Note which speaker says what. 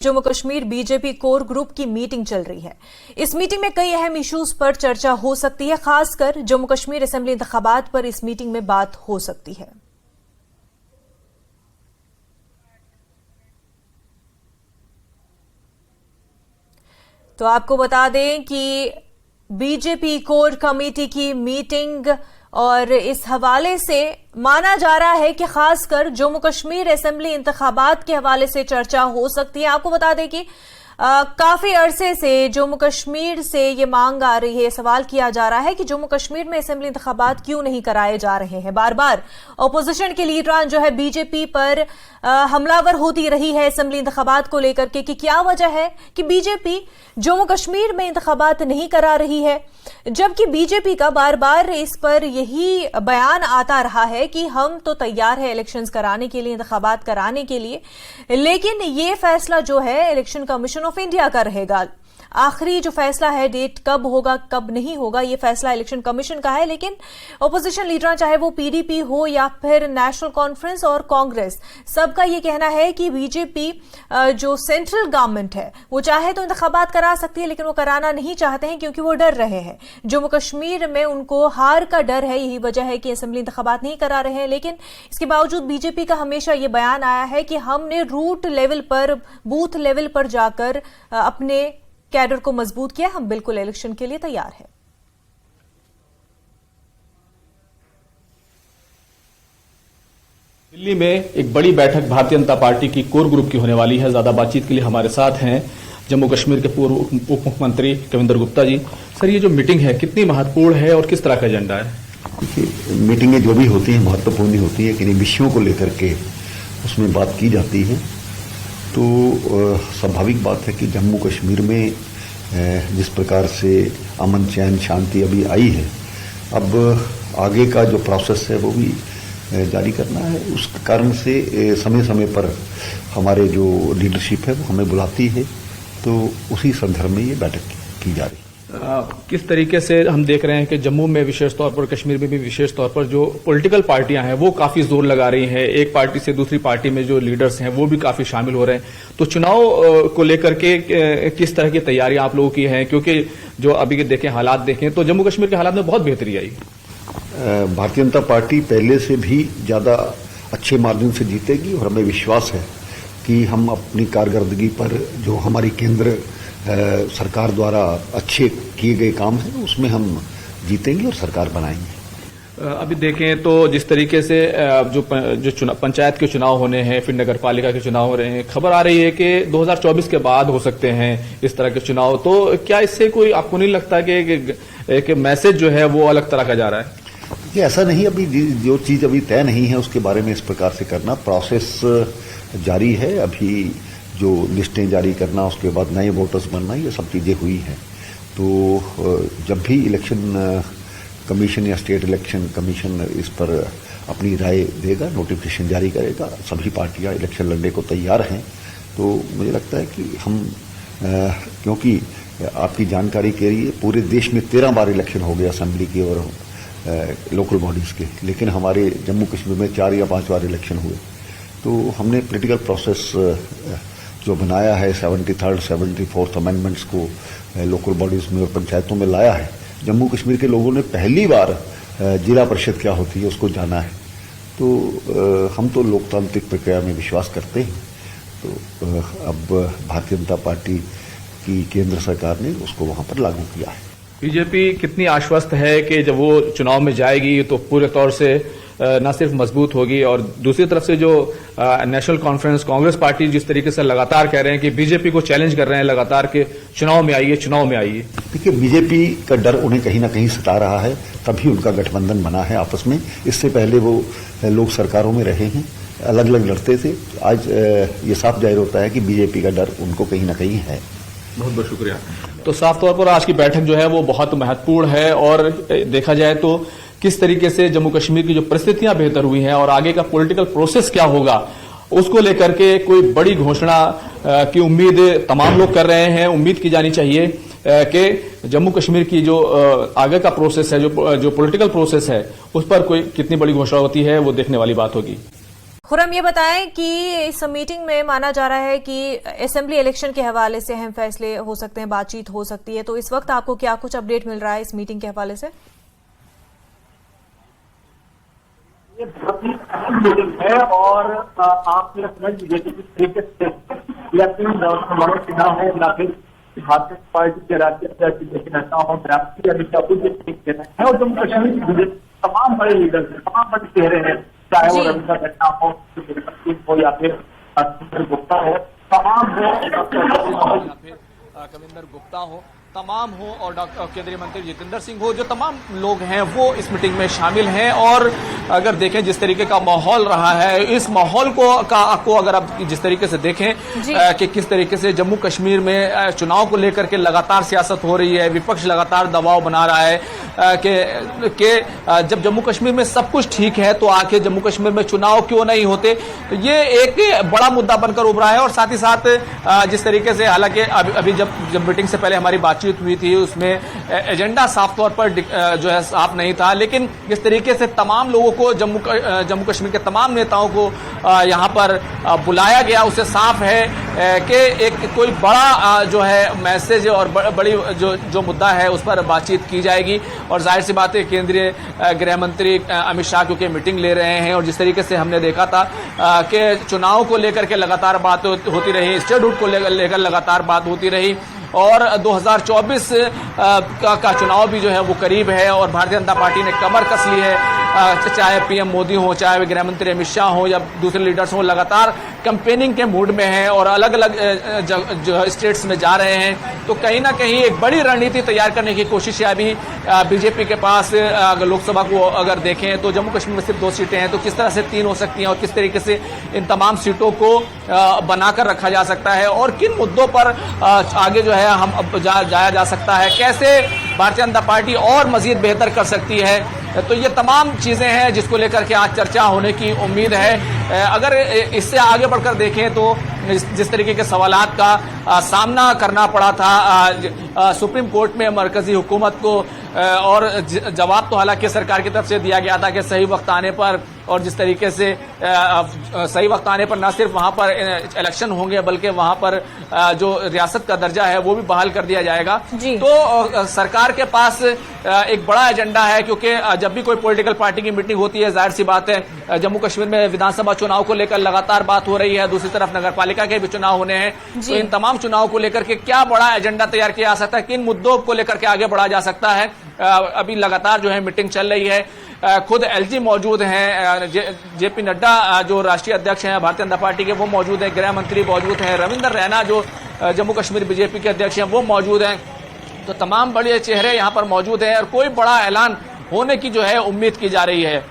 Speaker 1: Jammu Kashmir BJP core group की meeting चल रही है। इस मीटिंग में कई अहम इश्यूज पर चर्चा हो सकती है, खासकर जम्मू कश्मीर असेंबली इंतखाबात पर इस मीटिंग में बात हो सकती है। तो आपको बता दें कि बीजेपी कोर कमेटी की मीटिंग और इस हवाले से माना जा रहा है कि खासकर जम्मू कश्मीर असेंबली इंतखाबात के हवाले से चर्चा हो सकती है। आपको बता दें कि काफी अरसे से जम्मू कश्मीर से ये मांग आ रही है, सवाल किया जा रहा है कि जम्मू कश्मीर में असेंबली इंतखाबात क्यों नहीं कराए जा रहे हैं। बार बार ऑपोजिशन के लीडरान जो है बीजेपी पर हमलावर होती रही है असेंबली इंतखाबात को लेकर के कि क्या वजह है कि बीजेपी जम्मू कश्मीर में इंतखाबात नहीं करा रही है, जबकि बीजेपी का बार बार इस पर यही बयान आता रहा है कि हम तो तैयार है इलेक्शंस कराने के लिए, इंतखाबात कराने के लिए, लेकिन ये फैसला जो है इलेक्शन कमीशन ऑफ इंडिया का रहेगा। आखिरी जो फैसला है, डेट कब होगा कब नहीं होगा, ये फैसला इलेक्शन कमीशन का है। लेकिन ऑपोजिशन लीडर चाहे वो पीडीपी हो या फिर नेशनल कॉन्फ्रेंस और कांग्रेस, सबका ये कहना है कि बीजेपी जो सेंट्रल गवर्नमेंट है वो चाहे तो इंतखाबात करा सकती है, लेकिन वो कराना नहीं चाहते हैं क्योंकि वो डर रहे हैं। जम्मू कश्मीर में उनको हार का डर है, यही वजह है कि असेंबली इंतखाबात नहीं करा रहे हैं। लेकिन इसके बावजूद बीजेपी का हमेशा ये बयान आया है कि हमने रूट लेवल पर, बूथ लेवल पर जाकर अपने कैडर को मजबूत किया, हम बिल्कुल इलेक्शन के लिए तैयार हैं।
Speaker 2: दिल्ली में एक बड़ी बैठक भारतीय जनता पार्टी की कोर ग्रुप की होने वाली है। ज्यादा बातचीत के लिए हमारे साथ हैं जम्मू कश्मीर के पूर्व उप मुख्यमंत्री कविंदर गुप्ता जी। सर, ये जो मीटिंग है कितनी महत्वपूर्ण है और किस तरह का एजेंडा है?
Speaker 3: देखिए, मीटिंगें जो भी होती हैं महत्वपूर्ण होती है, किन्हीं विषयों को लेकर के उसमें बात की जाती है। तो स्वाभाविक बात है कि जम्मू कश्मीर में जिस प्रकार से अमन चैन शांति अभी आई है, अब आगे का जो प्रोसेस है वो भी जारी करना है। उस कारण से समय समय पर हमारे जो लीडरशिप है वो हमें बुलाती है, तो उसी संदर्भ में ये बैठक की जा रही है।
Speaker 2: किस तरीके से हम देख रहे हैं कि जम्मू में विशेष तौर पर, कश्मीर में भी विशेष तौर पर जो पॉलिटिकल पार्टियां हैं वो काफी जोर लगा रही हैं। एक पार्टी से दूसरी पार्टी में जो लीडर्स हैं वो भी काफी शामिल हो रहे हैं। तो चुनाव को लेकर के किस तरह की तैयारियां आप लोगों की हैं? क्योंकि जो अभी के देखें, हालात देखें तो जम्मू कश्मीर के हालात में बहुत बेहतरी आई।
Speaker 3: भारतीय जनता पार्टी पहले से भी ज्यादा अच्छे मार्जिन से जीतेगी और हमें विश्वास है कि हम अपनी कारकर्दगी पर जो हमारी केंद्र सरकार द्वारा अच्छे किए गए काम हैं उसमें हम जीतेंगे और सरकार बनाएंगे।
Speaker 2: अभी देखें तो जिस तरीके से जो पंचायत के चुनाव होने हैं, फिर नगर पालिका के चुनाव हो रहे हैं, खबर आ रही है कि 2024 के बाद हो सकते हैं इस तरह के चुनाव। तो क्या इससे कोई आपको नहीं लगता कि एक मैसेज जो है वो अलग तरह का जा रहा है?
Speaker 3: ये ऐसा नहीं, अभी जो चीज अभी तय नहीं है उसके बारे में इस प्रकार से करना, प्रोसेस जारी है। अभी जो लिस्टें जारी करना, उसके बाद नए वोटर्स बनना, ये सब चीजें हुई हैं। तो जब भी इलेक्शन कमीशन या स्टेट इलेक्शन कमीशन इस पर अपनी राय देगा, नोटिफिकेशन जारी करेगा, सभी पार्टियां इलेक्शन लड़ने को तैयार हैं। तो मुझे लगता है कि हम क्योंकि आपकी जानकारी के लिए पूरे देश में 13 बार इलेक्शन हो गए असेंबली के और लोकल बॉडीज के, लेकिन हमारे जम्मू कश्मीर में 4 या 5 बार इलेक्शन हुए। तो हमने पॉलिटिकल प्रोसेस जो बनाया है, 73rd 74th अमेंडमेंट्स को लोकल बॉडीज में और पंचायतों में लाया है। जम्मू कश्मीर के लोगों ने पहली बार जिला परिषद क्या होती है उसको जाना है। तो हम तो लोकतांत्रिक प्रक्रिया में विश्वास करते हैं। तो अब भारतीय जनता पार्टी की केंद्र सरकार ने उसको वहां पर लागू किया है।
Speaker 2: बीजेपी कितनी आश्वस्त है कि जब वो चुनाव में जाएगी तो पूरे तौर से न सिर्फ मजबूत होगी, और दूसरी तरफ से जो नेशनल कॉन्फ्रेंस कांग्रेस पार्टी जिस तरीके से लगातार कह रहे हैं कि बीजेपी को चैलेंज कर रहे हैं लगातार कि चुनाव में आइए, चुनाव में आइए।
Speaker 3: देखिए, बीजेपी का डर उन्हें कहीं ना कहीं सता रहा है, तभी उनका गठबंधन बना है आपस में। इससे पहले वो लोग सरकारों में रहे हैं, अलग अलग लड़ते थे। आज ये साफ जाहिर होता है कि बीजेपी का डर उनको कहीं ना कहीं है।
Speaker 2: बहुत बहुत शुक्रिया। तो साफ तौर पर आज की बैठक जो है वो बहुत महत्वपूर्ण है, और देखा जाए तो किस तरीके से जम्मू कश्मीर की जो परिस्थितियां बेहतर हुई हैं और आगे का पॉलिटिकल प्रोसेस क्या होगा उसको लेकर के कोई बड़ी घोषणा की उम्मीद तमाम लोग कर रहे हैं। उम्मीद की जानी चाहिए कि जम्मू कश्मीर की जो आगे का प्रोसेस है, जो पॉलिटिकल प्रोसेस है, उस पर कोई कितनी बड़ी घोषणा होती है वो देखने वाली बात होगी।
Speaker 1: खुर्रम, ये बताएं कि इस मीटिंग में माना जा रहा है कि असेंबली इलेक्शन के हवाले से अहम फैसले हो सकते हैं, बातचीत हो सकती है, तो इस वक्त आपको क्या कुछ अपडेट मिल रहा है इस मीटिंग के हवाले से?
Speaker 4: ये बहुत ही अहम मीटिंग है और आप समझ लीजिए कि किस तरीके से चुनाव है या फिर भारतीय पार्टी के राज्य अध्यक्ष नेता हो, राष्ट्रीय अमित शाह है और जम्मू कश्मीर के तमाम बड़े लीडर हैं, तमाम बड़े चेहरे हैं, चाहे वो रविंद्र रैना हो या फिर गुप्ता हो, तमाम
Speaker 2: कविंदर गुप्ता हो, तमाम हो और डॉक्टर केंद्रीय मंत्री जितेंद्र सिंह हो, जो तमाम लोग हैं वो इस मीटिंग में शामिल हैं। और अगर देखें जिस तरीके का माहौल रहा है, इस माहौल को अगर आप जिस तरीके से देखें कि किस तरीके से जम्मू कश्मीर में चुनाव को लेकर के लगातार सियासत हो रही है, विपक्ष लगातार दबाव बना रहा है कि जब जम्मू कश्मीर में सब कुछ ठीक है तो आखिर जम्मू कश्मीर में चुनाव क्यों नहीं होते, तो ये एक बड़ा मुद्दा बनकर उभरा है। और साथ ही साथ जिस तरीके से, हालांकि अभी जब मीटिंग से पहले हमारी बातचीत हुई थी उसमें एजेंडा साफ तौर पर जो है साफ नहीं था, लेकिन जिस तरीके से तमाम लोगों को जम्मू कश्मीर के तमाम नेताओं को यहां पर बुलाया गया, उससे साफ है कि एक कोई बड़ा जो है मैसेज और बड़ी जो मुद्दा है उस पर बातचीत की जाएगी। और जाहिर सी बात है केंद्रीय गृह मंत्री अमित शाह क्योंकि मीटिंग ले रहे हैं और जिस तरीके से हमने देखा था कि चुनाव को लेकर के लगातार बात होती रही, स्टेटहुड को लेकर लगातार बात होती रही और 2024 का चुनाव भी जो है वो करीब है और भारतीय जनता पार्टी ने कमर कस ली है, चाहे पीएम मोदी हो, चाहे गृह मंत्री अमित शाह हो या दूसरे लीडर्स हो, लगातार कैंपेनिंग के मूड में हैं और अलग अलग जो स्टेट्स में जा रहे हैं। तो कहीं ना कहीं एक बड़ी रणनीति तैयार करने की कोशिश है अभी बीजेपी के पास। लोकसभा को अगर देखें तो जम्मू कश्मीर में सिर्फ 2 सीटें हैं, तो किस तरह से 3 हो सकती हैं और किस तरीके से इन तमाम सीटों को बनाकर रखा जा सकता है और किन मुद्दों पर आगे जो है हम जाया जा सकता है, कैसे भारतीय जनता पार्टी और मजीद बेहतर कर सकती है। तो ये तमाम चीजें हैं जिसको लेकर के आज चर्चा होने की उम्मीद है। अगर इससे आगे बढ़कर देखें तो जिस तरीके के सवालात का सामना करना पड़ा था सुप्रीम कोर्ट में मरकजी हुकूमत को, और जवाब तो हालांकि सरकार की तरफ से दिया गया था कि सही वक्त आने पर, और जिस तरीके से सही वक्त आने पर न सिर्फ वहां पर इलेक्शन होंगे बल्कि वहां पर जो रियासत का दर्जा है वो भी बहाल कर दिया जाएगा। तो सरकार के पास एक बड़ा एजेंडा है क्योंकि जब भी कोई पॉलिटिकल पार्टी की मीटिंग होती है, जाहिर सी बात है जम्मू कश्मीर में विधानसभा चुनाव को लेकर लगातार बात हो रही है, दूसरी तरफ नगरपालिका के भी चुनाव होने हैं। तो इन तमाम चुनाव को लेकर के क्या बड़ा एजेंडा तैयार किया जा सकता है, किन मुद्दों को लेकर के आगे बढ़ा जा सकता है, अभी लगातार जो है मीटिंग चल रही है। खुद एलजी मौजूद हैं, जेपी नड्डा जो राष्ट्रीय अध्यक्ष हैं भारतीय जनता पार्टी के वो मौजूद हैं, गृह मंत्री मौजूद हैं, रविंद्र रैना जो जम्मू कश्मीर बीजेपी के अध्यक्ष हैं वो मौजूद हैं। तो तमाम बड़े चेहरे यहां पर मौजूद हैं और कोई बड़ा ऐलान होने की जो है उम्मीद की जा रही है।